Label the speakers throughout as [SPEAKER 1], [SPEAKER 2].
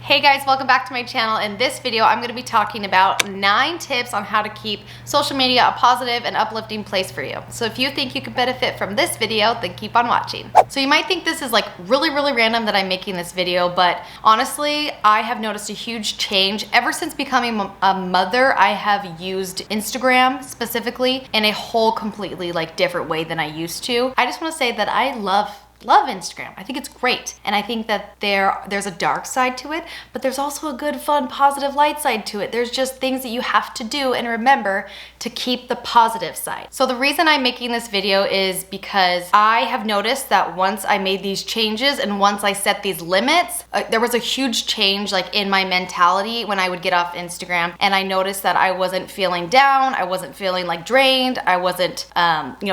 [SPEAKER 1] Hey guys, welcome back to my channel. In this video, I'm going to be talking about 9 tips on how to keep social media a positive and uplifting place for you. So if you think you could benefit from this video, then keep on watching. So you might think this is like really random that I'm making this video, but honestly, I have noticed a huge change. Ever since becoming a mother, I have used Instagram specifically in a whole completely like different way than I used to. I just want to say that I love Instagram. I think it's great. And I think that there's a dark side to it, but there's also a good, fun, positive light side to it. There's just things that you have to do and remember to keep the positive side. So the reason I'm making this video is because I have noticed that once I made these changes and once I set these limits, there was a huge change like in my mentality when I would get off Instagram, and I noticed that I wasn't feeling down, I wasn't feeling like drained, I wasn't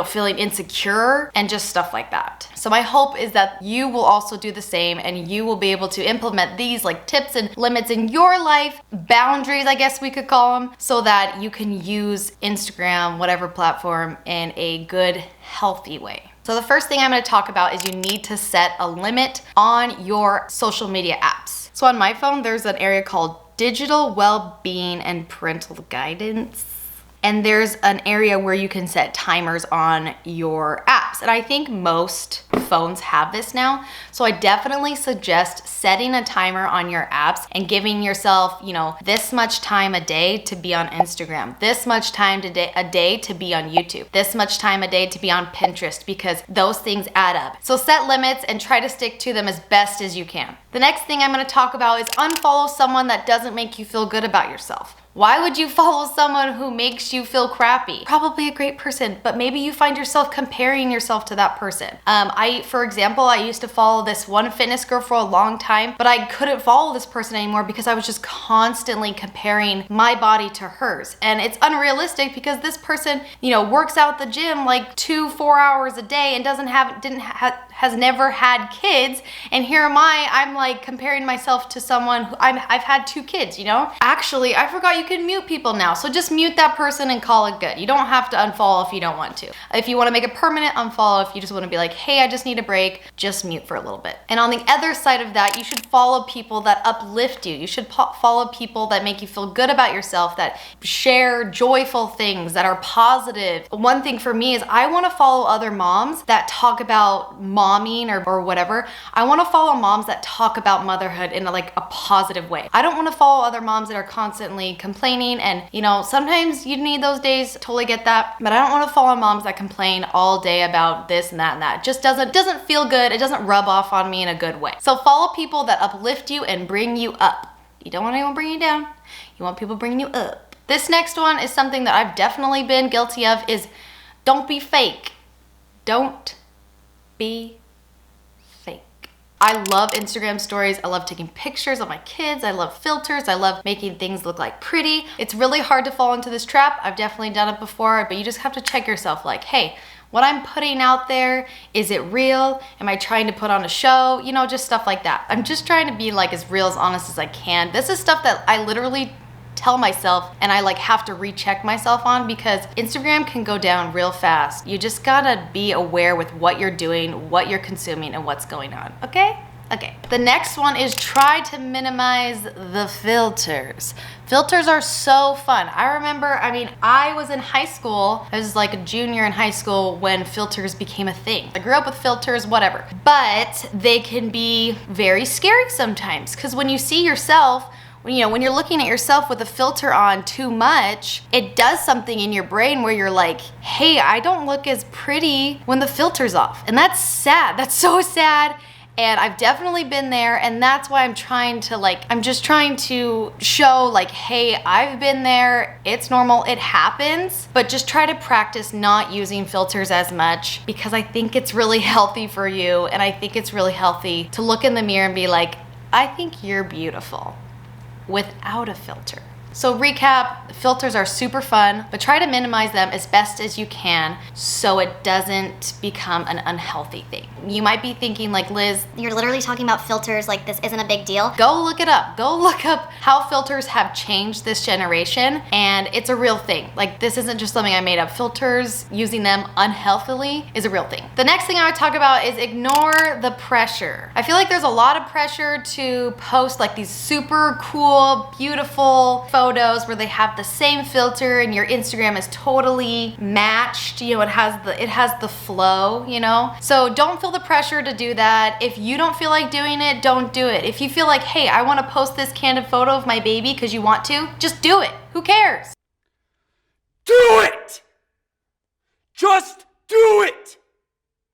[SPEAKER 1] feeling insecure and just stuff like that. So my hope is that you will also do the same and you will be able to implement these like tips and limits in your life, boundaries I guess we could call them, so that you can use Instagram, whatever platform, in a good, healthy way. So the first thing I'm going to talk about is you need to set a limit on your social media apps. So on my phone, there's an area called Digital Well-Being and Parental Guidance. And there's an area where you can set timers on your apps. And I think most phones have this now. So I definitely suggest setting a timer on your apps and giving yourself, this much time a day to be on Instagram, this much time a day to be on YouTube, this much time a day to be on Pinterest, because those things add up. So set limits and try to stick to them as best as you can. The next thing I'm going to talk about is unfollow someone that doesn't make you feel good about yourself. Why would you follow someone who makes you feel crappy? Probably a great person, but maybe you find yourself comparing yourself to that person. For example, I used to follow this one fitness girl for a long time, but I couldn't follow this person anymore because I was just constantly comparing my body to hers. And it's unrealistic because this person, works out at the gym like 2-4 hours a day and has never had kids. And here am I'm like comparing myself to someone who I've had 2 kids, Actually, I forgot you can mute people now. So just mute that person and call it good. You don't have to unfollow if you don't want to. If you want to make it permanent, unfollow. If you just want to be like, hey, I just need a break, just mute for a little bit. And on the other side of that, you should follow people that uplift you. You should follow people that make you feel good about yourself, that share joyful things, that are positive. One thing for me is I want to follow other moms that talk about momming or whatever. I want to follow moms that talk about motherhood in a positive way. I don't want to follow other moms that are constantly complaining, and sometimes you need those days, totally get that, but I don't want to follow moms that complain all day about this and that and that. It just doesn't feel good. It doesn't rub off on me in a good way. So follow people that uplift you and bring you up. You don't want anyone bringing you down. You want people bringing you up. This next one is something that I've definitely been guilty of, is don't be fake. Don't be fake. I love Instagram stories. I love taking pictures of my kids. I love filters. I love making things look like pretty. It's really hard to fall into this trap. I've definitely done it before, but you just have to check yourself like, hey, what I'm putting out there, is it real? Am I trying to put on a show? Just stuff like that. I'm just trying to be like as real, as honest as I can. This is stuff that I literally tell myself and I have to recheck myself on, because Instagram can go down real fast. You just gotta be aware with what you're doing, what you're consuming, and what's going on, okay? Okay, the next one is try to minimize the filters. Filters are so fun. I remember, I was in high school. I was like a junior in high school when filters became a thing. I grew up with filters, whatever. But they can be very scary sometimes, because when you see yourself, when you're looking at yourself with a filter on too much, it does something in your brain where you're like, hey, I don't look as pretty when the filter's off. And that's sad. That's so sad. And I've definitely been there, and that's why I'm just trying to show hey, I've been there, it's normal, it happens, but just try to practice not using filters as much, because I think it's really healthy for you, and I think it's really healthy to look in the mirror and be like, I think you're beautiful, without a filter. So recap, filters are super fun, but try to minimize them as best as you can so it doesn't become an unhealthy thing. You might be thinking like, Liz,
[SPEAKER 2] you're literally talking about filters like this isn't a big deal.
[SPEAKER 1] Go look it up. Go look up how filters have changed this generation, and it's a real thing. Like, this isn't just something I made up. Filters, using them unhealthily is a real thing. The next thing I would talk about is ignore the pressure. I feel like there's a lot of pressure to post like these super cool, beautiful photos where they have the same filter and your Instagram is totally matched. You know, it has the flow, you know? So don't feel the pressure to do that. If you don't feel like doing it, don't do it. If you feel like, hey, I want to post this candid photo of my baby because you want to, just do it. Who cares?
[SPEAKER 3] Do it! Just do it!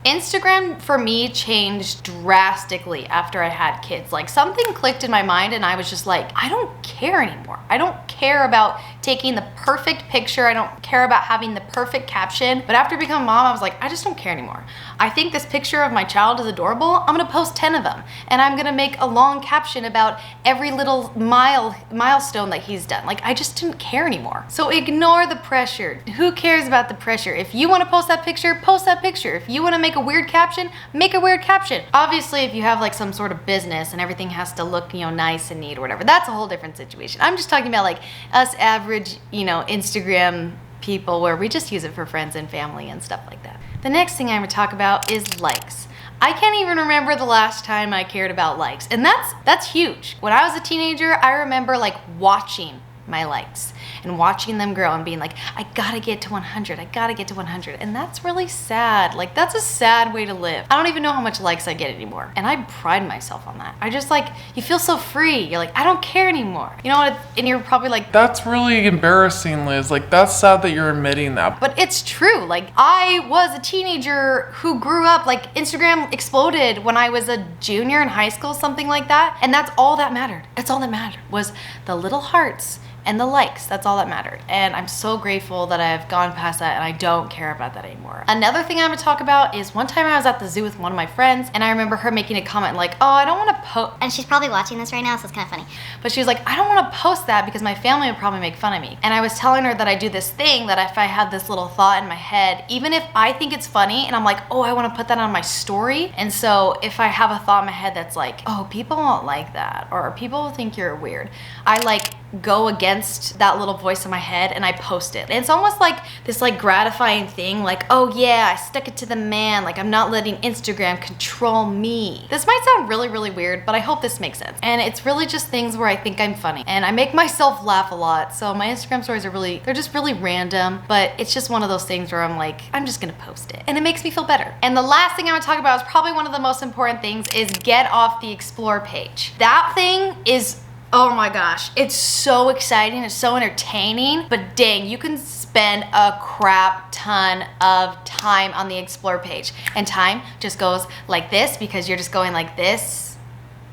[SPEAKER 1] Instagram for me changed drastically after I had kids. Like, something clicked in my mind and I was just like, I don't care anymore. I don't care about taking the perfect picture. I don't care about having the perfect caption. But after becoming a mom, I was like, I just don't care anymore. I think this picture of my child is adorable. I'm gonna post 10 of them. And I'm gonna make a long caption about every little milestone that he's done. Like, I just didn't care anymore. So ignore the pressure. Who cares about the pressure? If you wanna post that picture, post that picture. If you wanna make a weird caption, make a weird caption. Obviously, if you have like some sort of business and everything has to look, you know, nice and neat or whatever, that's a whole different situation. I'm just talking about like us average, you know, Instagram people where we just use it for friends and family and stuff like that. The next thing I'm gonna talk about is likes. I can't even remember the last time I cared about likes, and that's huge. When I was a teenager, I remember like watching my likes and watching them grow and being like, I gotta get to 100, I gotta get to 100. And that's really sad. Like, that's a sad way to live. I don't even know how much likes I get anymore. And I pride myself on that. I just like, you feel so free. You're like, I don't care anymore. You know what? And you're probably like,
[SPEAKER 4] that's really embarrassing, Liz. Like, that's sad that you're admitting that.
[SPEAKER 1] But it's true. Like, I was a teenager who grew up, like, Instagram exploded when I was a junior in high school, something like that. And that's all that mattered. That's all that mattered was the little hearts and the likes. That's all that mattered. And I'm so grateful that I've gone past that and I don't care about that anymore. Another thing I'm gonna talk about is one time I was at the zoo with one of my friends and I remember her making a comment like, oh, I don't wanna post.
[SPEAKER 2] And she's probably watching this right now, so it's kind of funny.
[SPEAKER 1] But she was like, I don't wanna post that because my family would probably make fun of me. And I was telling her that I do this thing that if I have this little thought in my head, even if I think it's funny and I'm like, oh, I wanna put that on my story. And so if I have a thought in my head that's like, oh, people won't like that, or people will think you're weird, I like go against that little voice in my head and I post it. And it's almost like this like gratifying thing, like, oh yeah, I stuck it to the man, like I'm not letting Instagram control me. This might sound really, really weird, but I hope this makes sense. And it's really just things where I think I'm funny and I make myself laugh a lot. So my Instagram stories are they're just really random, but it's just one of those things where I'm like, I'm just gonna post it. And it makes me feel better. And the last thing I would talk about is probably one of the most important things is get off the explore page. That thing is, oh my gosh, it's so exciting, it's so entertaining, but dang, you can spend a crap ton of time on the explore page. And time just goes like this because you're just going like this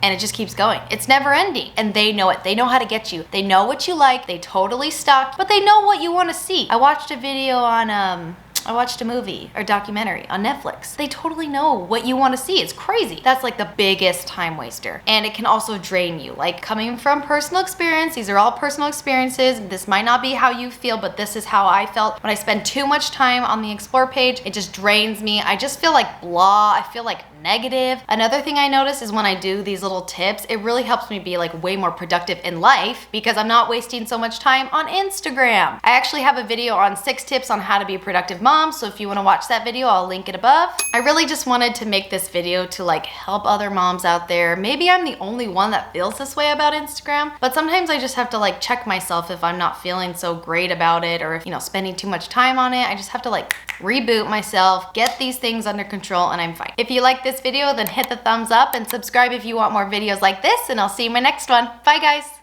[SPEAKER 1] and it just keeps going. It's never ending. And they know it. They know how to get you. They know what you like. They totally stalk, but they know what you want to see. I watched a video on, I watched a movie or documentary on Netflix. They totally know what you want to see. It's crazy. That's like the biggest time waster. And it can also drain you. Like, coming from personal experience, these are all personal experiences. This might not be how you feel, but this is how I felt. When I spend too much time on the explore page, it just drains me. I just feel like blah. I feel like negative. Another thing I notice is when I do these little tips, it really helps me be like way more productive in life because I'm not wasting so much time on Instagram. I actually have a video on 6 tips on how to be a productive mom, so if you want to watch that video, I'll link it above. I really just wanted to make this video to like help other moms out there. Maybe I'm the only one that feels this way about Instagram, but sometimes I just have to like check myself if I'm not feeling so great about it or if, you know, spending too much time on it. I just have to like reboot myself, get these things under control, and I'm fine. If you like this video, then hit the thumbs up and subscribe if you want more videos like this, and I'll see you in my next one. Bye guys.